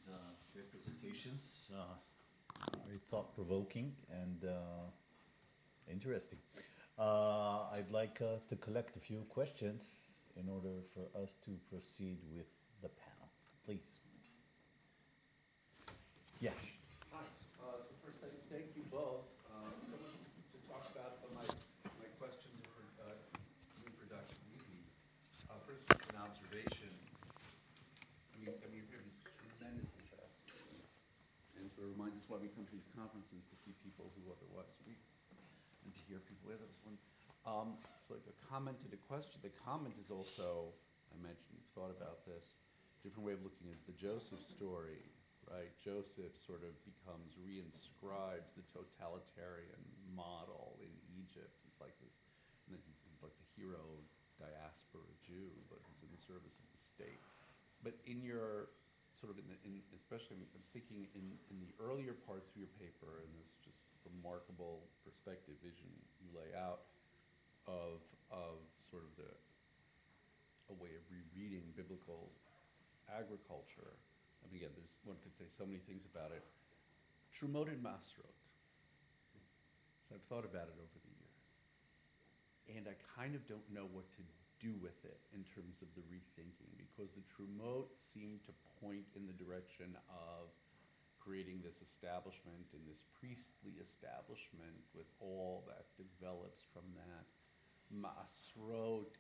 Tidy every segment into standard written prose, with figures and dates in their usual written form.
these great presentations. Very thought-provoking and interesting. I'd like to collect a few questions in order for us to proceed with the panel. Please. Yes. Hi. So first, thank you both. So much to talk about, but my questions are reproductive easy. First, just an observation. I mean, you're tremendously fast, and sort of reminds us why we come to these conferences, to see people who otherwise we, and to hear people. There was one. So like a comment to the question. The comment is also, I imagine you've thought about this, different way of looking at the Joseph story. Right, Joseph sort of reinscribes the totalitarian model in Egypt. He's like this, and he's like the hero diaspora Jew, but he's in the service of the state. But in your sort of especially, I was thinking in the earlier parts of your paper, and this just remarkable perspective vision you lay out of sort of a way of rereading biblical agriculture. And again, one could say so many things about it. Trumot and Masrot. So I've thought about it over the years. And I kind of don't know what to do with it in terms of the rethinking, because the Trumot seem to point in the direction of creating this establishment and this priestly establishment with all that develops from that. Masrot,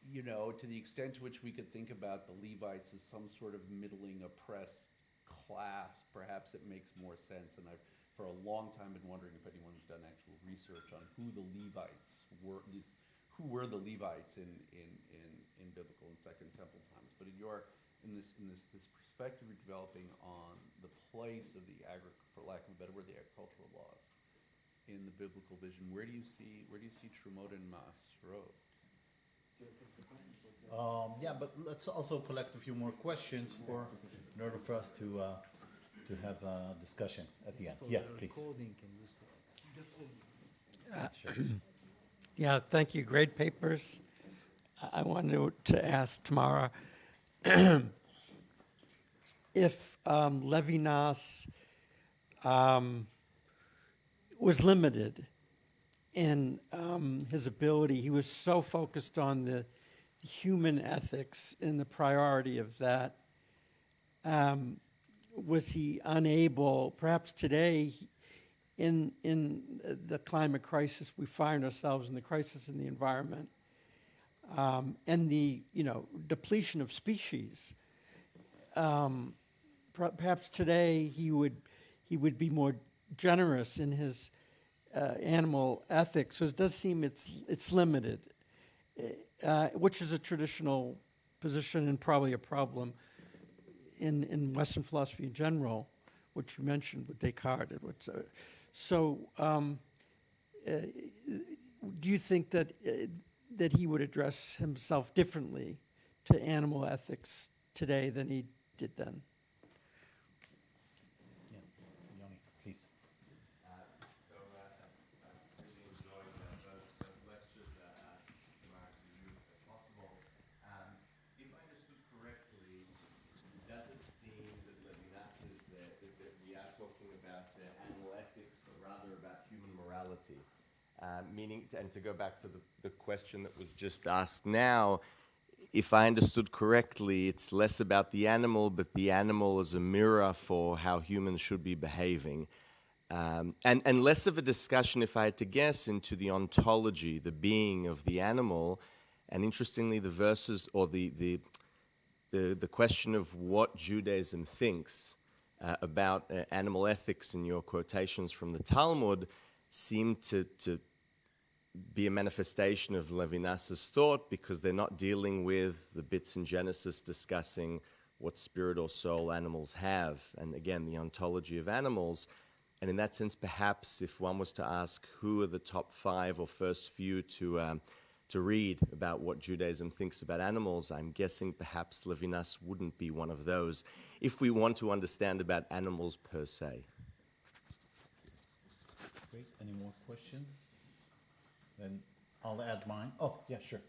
you know, to the extent to which we could think about the Levites as some sort of middling oppressed class, perhaps it makes more sense. And I've for a long time been wondering if anyone's done actual research on who the Levites were, who were the Levites in biblical and Second Temple times. But in this perspective you're developing on the place of for lack of a better word, the agricultural laws in the biblical vision, where do you see Trumot and Masrot? Yeah, but let's also collect a few more questions in order for us to have a discussion at the end. Yeah, please. Sure. Yeah, thank you. Great papers. I wanted to ask Tamra if Levinas was limited in his ability. He was so focused on the human ethics and the priority of that. Was he unable, perhaps today, in the climate crisis we find ourselves in, the crisis in the environment, and the depletion of species, perhaps today he would be more generous in his animal ethics. So it does seem it's limited, which is a traditional position and probably a problem in Western philosophy in general, which you mentioned with Descartes. Do you think that he would address himself differently to animal ethics today than he did then? Yeah, Yoni, please. Meaning, and to go back to the question that was just asked now, if I understood correctly, it's less about the animal, but the animal as a mirror for how humans should be behaving. And less of a discussion, if I had to guess, into the ontology, the being of the animal. And interestingly, the verses, or the question of what Judaism thinks about animal ethics in your quotations from the Talmud seem to be a manifestation of Levinas's thought, because they're not dealing with the bits in Genesis discussing what spirit or soul animals have, and again, the ontology of animals. And in that sense, perhaps if one was to ask who are the top 5 or first few to read about what Judaism thinks about animals, I'm guessing perhaps Levinas wouldn't be one of those, if we want to understand about animals per se. Great. Any more questions? Then I'll add mine. Oh, yeah, sure.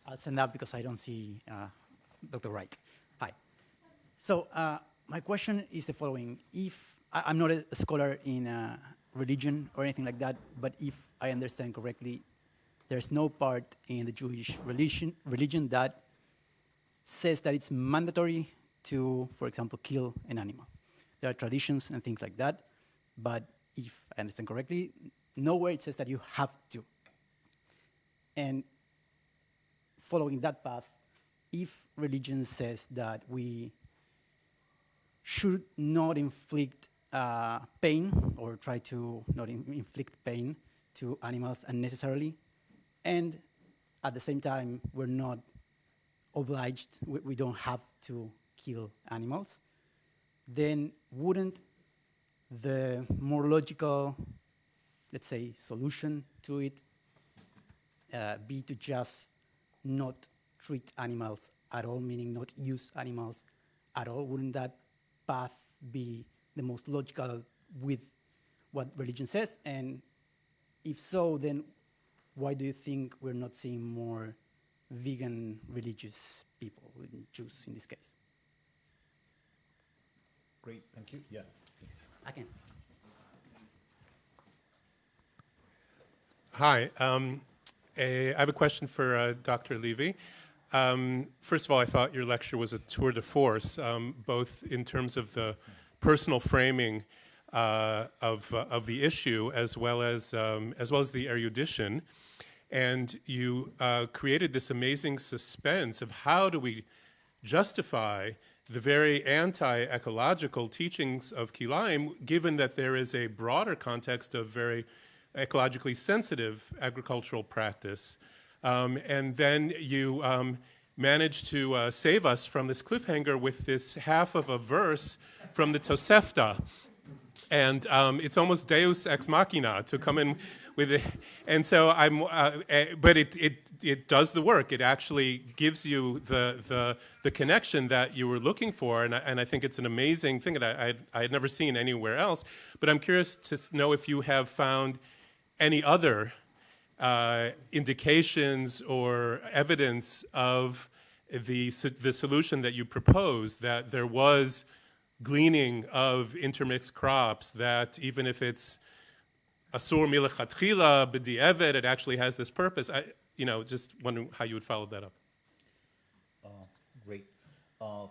I'll stand up because I don't see Dr. Wright. Hi. So my question is the following. I'm not a scholar in religion or anything like that, but if I understand correctly, there's no part in the Jewish religion that says that it's mandatory to, for example, kill an animal. There are traditions and things like that, but if I understand correctly, nowhere it says that you have to. And following that path, if religion says that we should not inflict pain or try to not inflict pain to animals unnecessarily, and at the same time, we're not obliged, we don't have to kill animals, then wouldn't the more logical, let's say, solution to it be to just not treat animals at all, meaning not use animals at all? Wouldn't that path be the most logical with what religion says? And if so, then why do you think we're not seeing more vegan religious people, Jews in this case? Great, thank you. Yeah, please. I can. Hi. I have a question for Dr. Levy. First of all, I thought your lecture was a tour de force, both in terms of the personal framing of the issue as well as the erudition. And you created this amazing suspense of how do we justify the very anti-ecological teachings of Kilayim, given that there is a broader context of very ecologically sensitive agricultural practice. And then you managed to save us from this cliffhanger with this half of a verse from the Tosefta. And it's almost Deus ex machina to come in with it. And so but it does the work. It actually gives you the connection that you were looking for. And I think it's an amazing thing that I had never seen anywhere else. But I'm curious to know if you have found any other indications or evidence of the solution that you proposed, that there was gleaning of intermixed crops, that even if it's asur milechatchila b'di'evet, it actually has this purpose. Just wondering how you would follow that up. Great.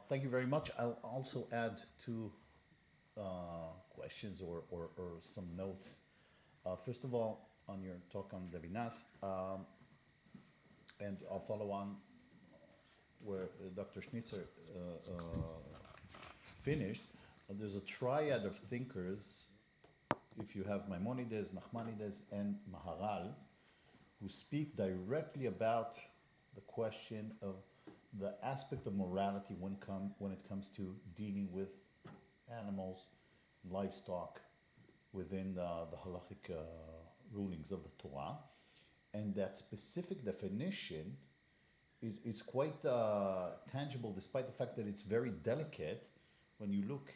Thank you very much. I'll also add two questions or some notes. First of all, on your talk on Levinas, and I'll follow on where Dr. Schnitzer finished. There's a triad of thinkers, if you have Maimonides, Nachmanides, and Maharal, who speak directly about the question of the aspect of morality when it comes to dealing with animals, livestock, within the halachic rulings of the Torah. And that specific definition is quite tangible, despite the fact that it's very delicate. When you look,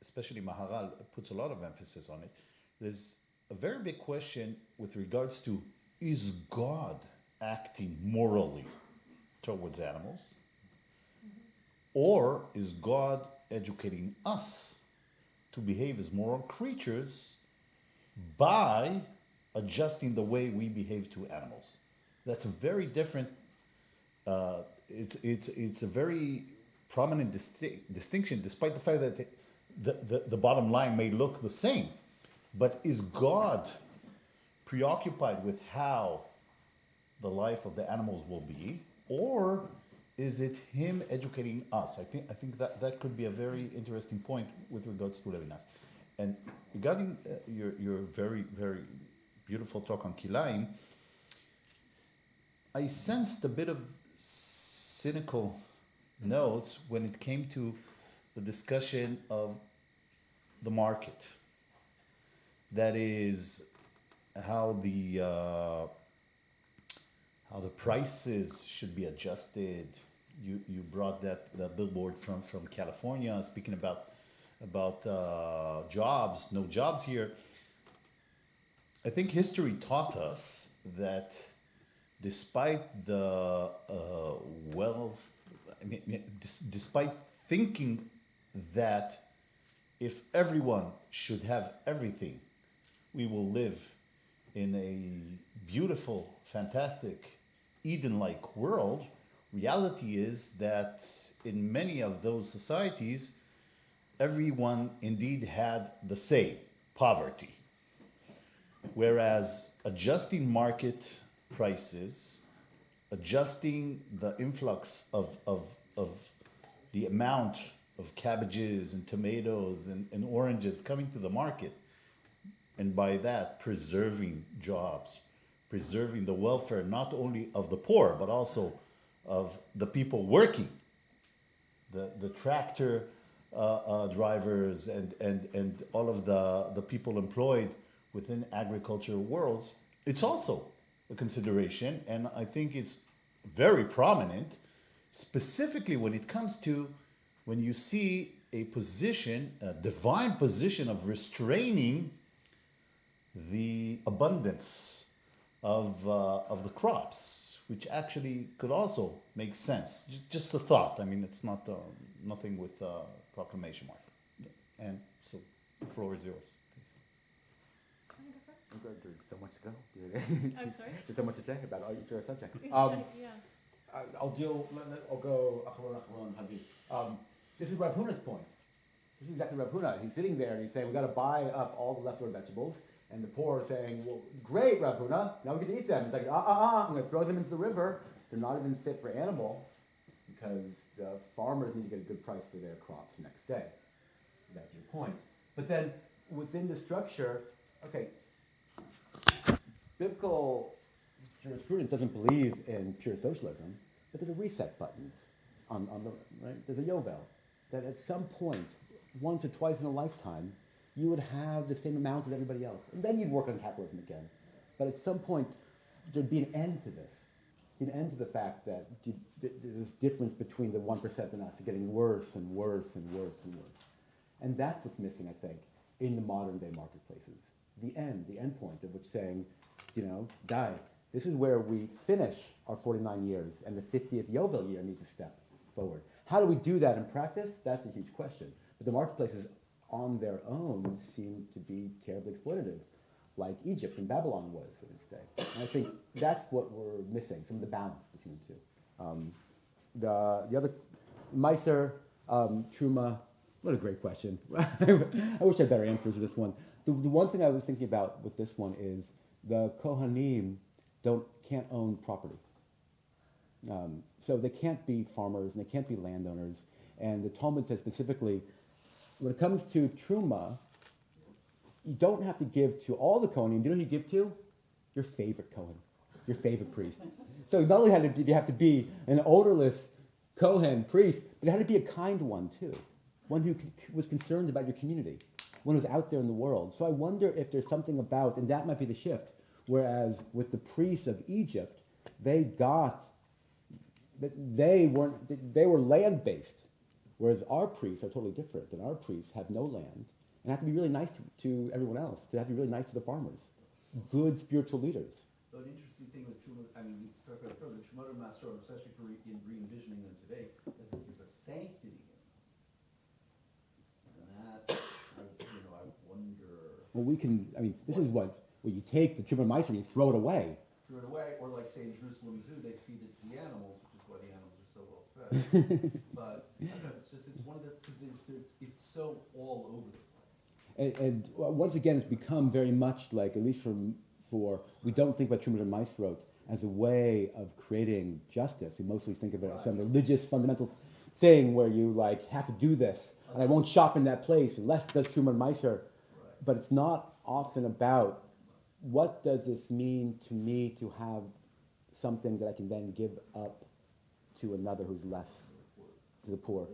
especially Maharal puts a lot of emphasis on it, there's a very big question with regards to, is God acting morally towards animals? Or is God educating us to behave as moral creatures by adjusting the way we behave to animals? That's a very different, it's a very prominent distinction, despite the fact that the bottom line may look the same. But is God preoccupied with how the life of the animals will be, or is it him educating us? I think that could be a very interesting point with regards to Levinas. And regarding your very, very beautiful talk on Kilayim, I sensed a bit of cynical notes when it came to the discussion of the market. That is how the prices should be adjusted. You brought that billboard from California, speaking about jobs, no jobs here. I think history taught us that despite the wealth, despite thinking that if everyone should have everything, we will live in a beautiful, fantastic, Eden-like world, reality is that in many of those societies, everyone indeed had the same poverty. Whereas adjusting market prices, adjusting the influx of the amount of cabbages and tomatoes and oranges coming to the market, and by that preserving jobs, preserving the welfare not only of the poor, but also of the people working, the tractor drivers and all of the people employed within agriculture worlds. It's also a consideration, and I think it's very prominent, specifically when it comes to when you see a position, a divine position of restraining the abundance of the crops, which actually could also make sense. Just a thought. I mean, it's not nothing with proclamation mark. And so the floor is yours. There's so much to go. I'm sorry? There's so much to say about all each of our subjects. Yeah. I'll go Acharon Habib. This is Rav Huna's point. This is exactly Rav Huna. He's sitting there and he's saying, we've got to buy up all the leftover vegetables. And the poor are saying, well, great, Rav Huna, now we get to eat them. He's like, I'm going to throw them into the river. They're not even fit for animals because the farmers need to get a good price for their crops the next day. That's your point. But then within the structure, okay, biblical jurisprudence doesn't believe in pure socialism, but there's a reset button on the, right? There's a Yovel, that at some point, once or twice in a lifetime, you would have the same amount as everybody else. And then you'd work on capitalism again. But at some point, there'd be an end to this. An end to the fact that there's this difference between the 1% and us getting worse and worse and worse and worse. And that's what's missing, I think, in the modern day marketplaces. The end point of which saying, die. This is where we finish our 49 years, and the 50th Yovel year needs to step forward. How do we do that in practice? That's a huge question. But the marketplaces on their own seem to be terribly exploitative, like Egypt and Babylon was in its day. And I think that's what we're missing, some of the balance between the two. The other, Meiser, Truma, what a great question. I wish I had better answers to this one. The one thing I was thinking about with this one is the Kohanim can't own property. So they can't be farmers and they can't be landowners. And the Talmud says specifically, when it comes to Truma, you don't have to give to all the Kohanim. You know who you give to? Your favorite Kohen, your favorite priest. So not only did you have to be an odorless Kohen priest, but it had to be a kind one too, one who was concerned about your community, one who's out there in the world. So I wonder if there's something about, and that might be the shift, whereas with the priests of Egypt, they were land-based, whereas our priests are totally different, and our priests have no land, and have to be really nice to everyone else, to have to be really nice to the farmers, good spiritual leaders. So an interesting thing with Truma, we talk about it further, Truma and Masorah, especially for re-envisioning them today, is that there's a sanctity in them. And that, I wonder... Well, this is what you take the Truma Meiser and you throw it away. Throw it away, or like say in Jerusalem Zoo, they feed it to the animals, which is why the animals are so well fed. But I don't know, it's one of the, because it's so all over the place. And once again, it's become very much like, at least we don't think about Truma and Meiser as a way of creating justice. We mostly think of it as some religious fundamental thing where you have to do this, and I won't shop in that place unless it does Truma and Meiser. But it's not often about what does this mean to me to have something that I can then give up to another who's less, to the poor,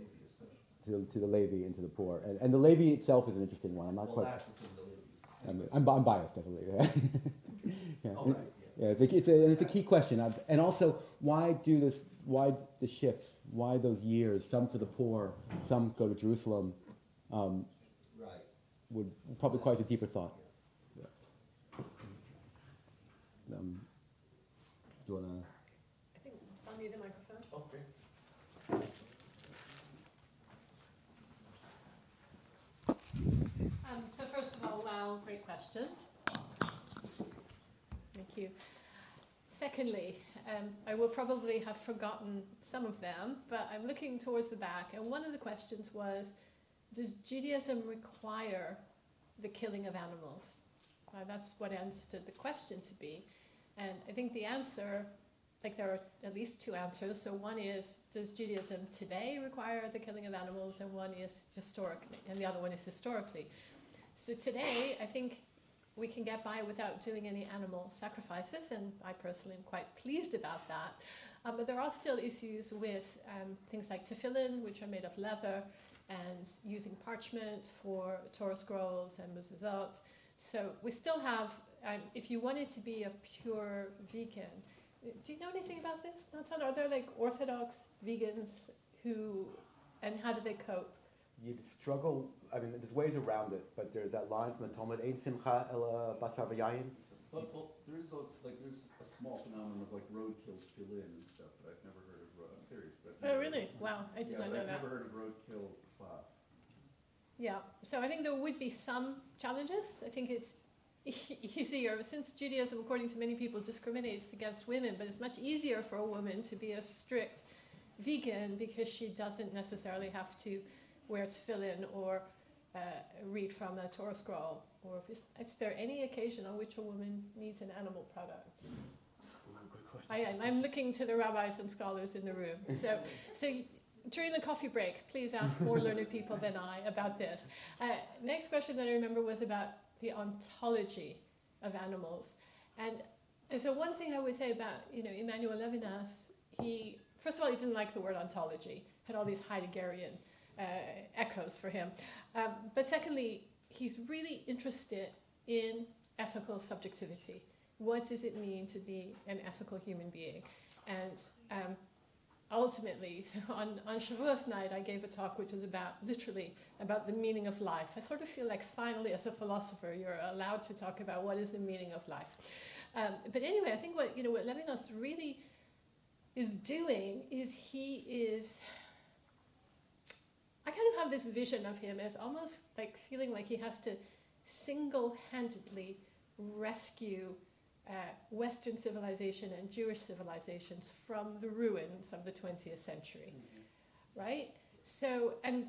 to the Levi and to the poor. And the Levi itself is an interesting one. I'm not quite sure. I'm biased, definitely. It's a key question. And also, why the shifts? Why those years? Some for the poor, some go to Jerusalem. Would probably require a deeper thought. Do you want to? I think I'll need the microphone. Okay. So first of all, wow, great questions. Thank you. Secondly, I will probably have forgotten some of them, but I'm looking towards the back, and one of the questions was, does Judaism require the killing of animals? That's what I understood the question to be. And I think the answer, like there are at least two answers. So one is, does Judaism today require the killing of animals? And one is historically, and the other one is historically. So today, I think we can get by without doing any animal sacrifices, and I personally am quite pleased about that. But there are still issues with things like tefillin, which are made of leather, and using parchment for Torah scrolls and mezuzot. So we still have, if you wanted to be a pure vegan, do you know anything about this, Natan? Are there like Orthodox vegans who, and how do they cope? You'd struggle, I mean, there's ways around it, but there's that line from the Talmud, Ein simcha ela basar v'yayin. Well, there is there's a small phenomenon of like roadkill tefillin and stuff, but I've never heard of. I'm serious, but. Oh, really? Wow, I did not know I've that. never heard of roadkill cloth. Yeah, so I think there would be some challenges. I think it's easier, since Judaism, according to many people, discriminates against women, but it's much easier for a woman to be a strict vegan because she doesn't necessarily have to wear tefillin or read from a Torah scroll. Or is there any occasion on which a woman needs an animal product? I'm looking to the rabbis and scholars in the room. So during the coffee break, please ask more learned people than I about this. Next question that I remember was about the ontology of animals. And so one thing I would say about, Emmanuel Levinas, first of all, he didn't like the word ontology, had all these Heideggerian echoes for him. But secondly, he's really interested in ethical subjectivity. What does it mean to be an ethical human being? And ultimately, on Shavuos night, I gave a talk which was literally about the meaning of life. I sort of feel like finally, as a philosopher, you're allowed to talk about what is the meaning of life. But anyway, I think what Levinas really is doing is I kind of have this vision of him as almost like feeling like he has to single-handedly rescue Western civilization and Jewish civilizations from the ruins of the 20th century, right? So, and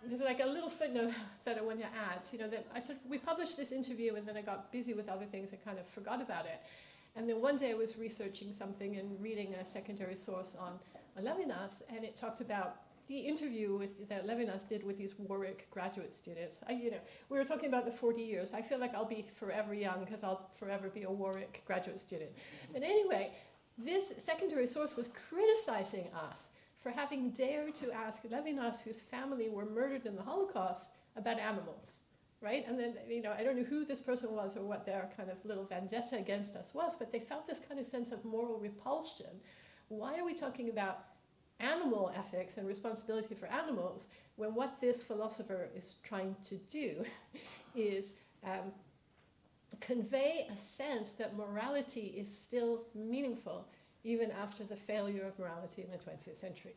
there's like a little footnote that I want to add, that we published this interview and then I got busy with other things, I kind of forgot about it. And then one day I was researching something and reading a secondary source on Levinas, and it talked about the interview that Levinas did with these Warwick graduate students. We were talking about the 40 years. I feel like I'll be forever young because I'll forever be a Warwick graduate student. But anyway, this secondary source was criticizing us for having dared to ask Levinas, whose family were murdered in the Holocaust, about animals, right? And then, I don't know who this person was or what their kind of little vendetta against us was, but they felt this kind of sense of moral repulsion. Why are we talking about animal ethics and responsibility for animals when what this philosopher is trying to do is convey a sense that morality is still meaningful even after the failure of morality in the 20th century.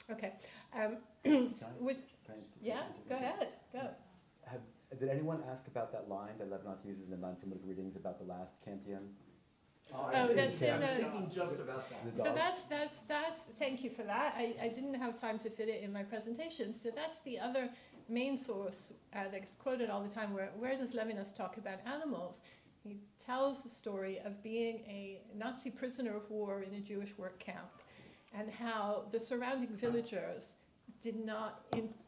Okay. Go ahead. Go. Did anyone ask about that line that Levinas uses in the non-Talmudic readings about the last Kantian? That's in thinking just about that. So that's thank you for that. I didn't have time to fit it in my presentation. So that's the other main source that's quoted all the time. Where does Levinas talk about animals? He tells the story of being a Nazi prisoner of war in a Jewish work camp, and how the surrounding villagers did not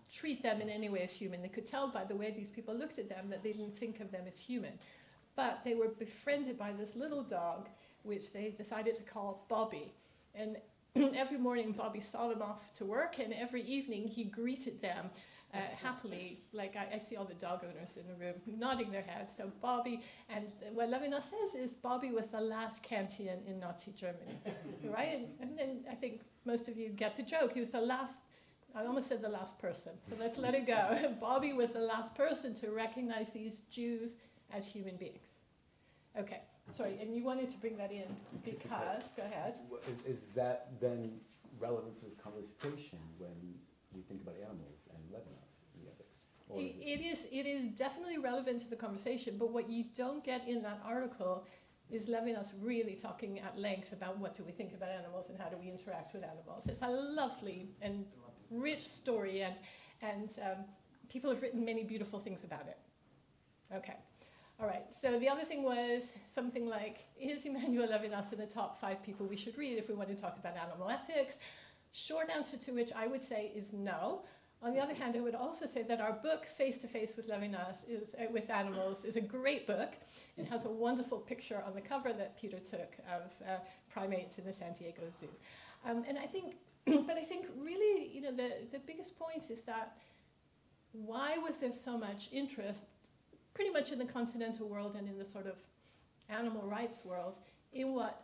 treat them in any way as human. They could tell by the way these people looked at them that they didn't think of them as human. But they were befriended by this little dog, which they decided to call Bobby. And every morning Bobby saw them off to work, and every evening he greeted them happily. Like I see all the dog owners in the room nodding their heads. So Bobby, and what Levinas says is Bobby was the last Kantian in Nazi Germany, right? And then I think most of you get the joke. He was the last, I almost said the last person, so let's let it go. Bobby was the last person to recognize these Jews as human beings. Okay, sorry, and you wanted to bring that in because, go ahead. Is that then relevant to this conversation when we think about animals and Levinas in the ethics? Or is It is definitely relevant to the conversation, but what you don't get in that article is Levinas really talking at length about what do we think about animals and how do we interact with animals. It's a lovely and rich story, and people have written many beautiful things about it. Okay. All right, so the other thing was something like, is Emmanuel Levinas in the top 5 people we should read if we want to talk about animal ethics? Short answer to which I would say is no. On the other hand, I would also say that our book, Face to Face with Levinas, with Animals, is a great book. It has a wonderful picture on the cover that Peter took of primates in the San Diego Zoo. And I think, but I think really, you know, the biggest point is that why was there so much interest pretty much in the continental world and in the sort of animal rights world in what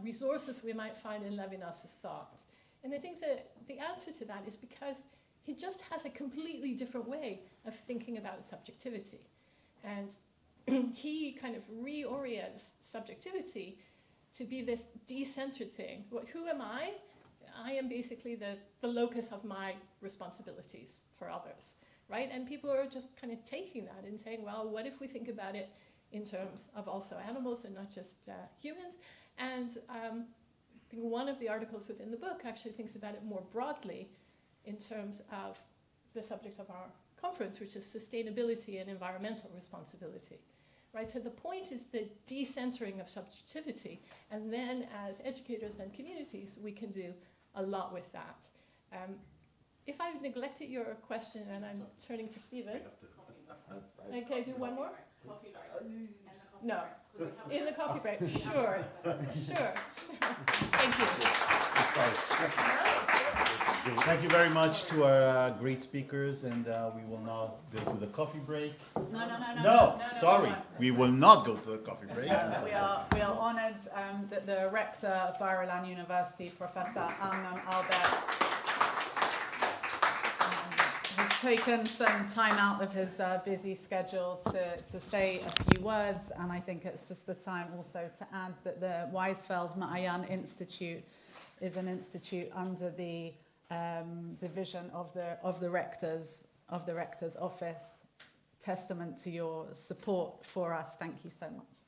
resources we might find in Levinas's thought? And I think that the answer to that is because he just has a completely different way of thinking about subjectivity. And he kind of reorients subjectivity to be this decentered thing. Who am I? I am basically the locus of my responsibilities for others, right? And people are just kind of taking that and saying, well, what if we think about it in terms of also animals and not just humans? And I think one of the articles within the book actually thinks about it more broadly in terms of the subject of our conference, which is sustainability and environmental responsibility, right? So the point is the decentering of subjectivity, and then as educators and communities, we can do a lot with that. If I've neglected your question, and I'm turning to Stephen. Okay, do one more? No, in the coffee break, sure. Thank you. Thank you very much to our great speakers, and we will now go to the coffee break. No, sorry, we will not go to the coffee break. We are honoured that the Rector of Bar-Ilan University, Professor Amnon Albeck, has taken some time out of his busy schedule to say a few words, and I think it's just the time also to add that the Weisfeld Maayan Institute is an institute under the division of the Rector's office. Testament to your support for us. Thank you so much.